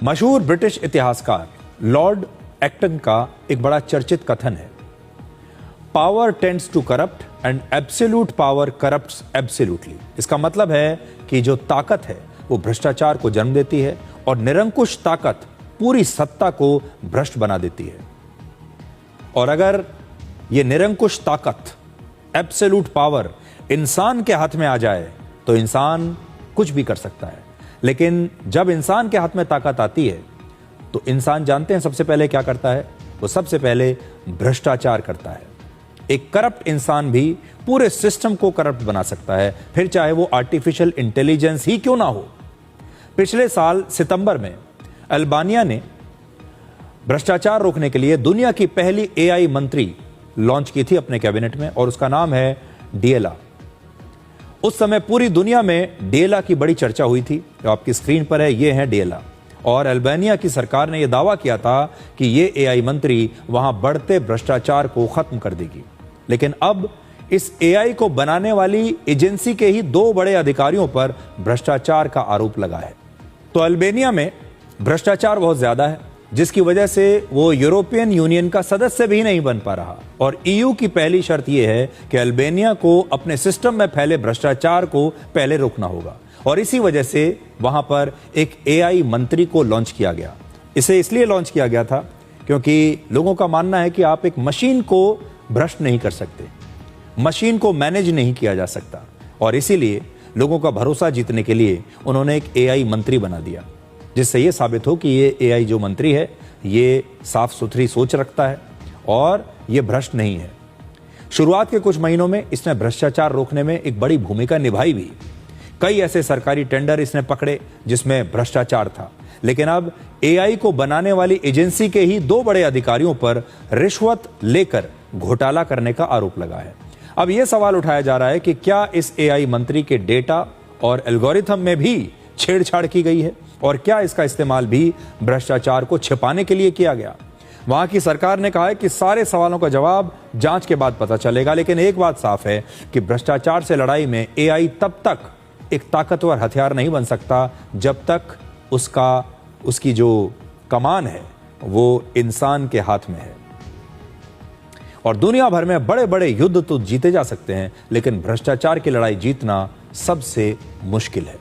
मशहूर ब्रिटिश इतिहासकार Lord Acton का एक बड़ा चर्चित कथन है, power tends to corrupt and absolute power corrupts absolutely. इसका मतलब है कि जो ताकत है वो भ्रष्टाचार को जन्म देती है और निरंकुश ताकत पूरी सत्ता को भ्रष्ट बना देती है। और अगर ये निरंकुश ताकत एब्सोल्यूट पावर इंसान के हाथ में आ जाए तो इंसान कुछ भी कर सकता है। लेकिन जब इंसान के हाथ में ताकत आती है तो इंसान जानते हैं सबसे पहले क्या करता है? वो सबसे पहले भ्रष्टाचार करता है। एक करप्ट इंसान भी पूरे सिस्टम को करप्ट बना सकता है, फिर चाहे वो आर्टिफिशियल इंटेलिजेंस ही क्यों ना हो। पिछले साल सितंबर में अल्बानिया ने भ्रष्टाचार रोकने के लिए दुनिया की पहली एआई मंत्री लॉन्च की थी अपने कैबिनेट में, और उसका नाम है डिएला। उस समय पूरी दुनिया में डिएला की बड़ी चर्चा हुई थी। जो आपकी स्क्रीन पर है, ये है डिएला। और अल्बानिया की सरकार ने यह दावा किया था कि ये एआई मंत्री वहां बढ़ते भ्रष्टाचार को खत्म कर देगी। लेकिन अब इस एआई को बनाने वाली एजेंसी के ही 2 बड़े अधिकारियों पर भ्रष्टाचार का आरोप लगा है। तो अल्बानिया में भ्रष्टाचार बहुत ज्यादा है, जिसकी वजह से वो यूरोपियन यूनियन का सदस्य भी नहीं बन पा रहा। और ईयू की पहली शर्त यह है कि अल्बानिया को अपने सिस्टम में फैले भ्रष्टाचार को पहले रोकना होगा। और इसी वजह से वहां पर एक एआई मंत्री को लॉन्च किया गया। इसे इसलिए लॉन्च किया गया था क्योंकि लोगों का मानना है कि आप एक मशीन को भ्रष्ट नहीं कर सकते, मशीन को मैनेज नहीं किया जा सकता। और इसीलिए लोगों का भरोसा जीतने के लिए उन्होंने एक एआई मंत्री बना दिया, जिससे यह साबित हो कि ये एआई जो मंत्री है ये साफ सुथरी सोच रखता है और ये भ्रष्ट नहीं है। शुरुआत के कुछ महीनों में इसने भ्रष्टाचार रोकने में एक बड़ी भूमिका निभाई भी। कई ऐसे सरकारी टेंडर इसने पकड़े जिसमें भ्रष्टाचार था। लेकिन अब एआई को बनाने वाली एजेंसी के ही 2 बड़े अधिकारियों पर रिश्वत लेकर घोटाला करने का आरोप लगा है। अब यह सवाल उठाया जा रहा है कि क्या इस एआई मंत्री के डेटा और एल्गोरिथम में भी छेड़छाड़ की गई है, और क्या इसका इस्तेमाल भी भ्रष्टाचार को छिपाने के लिए किया गया। वहां की सरकार ने कहा है कि सारे सवालों का जवाब जांच के बाद पता चलेगा। लेकिन एक बात साफ है कि भ्रष्टाचार से लड़ाई में एआई तब तक एक ताकतवर हथियार नहीं बन सकता जब तक उसकी जो कमान है वो इंसान के हाथ में है। और दुनिया भर में बड़े बड़े युद्ध तो जीते जा सकते हैं, लेकिन भ्रष्टाचार की लड़ाई जीतना सबसे मुश्किल है।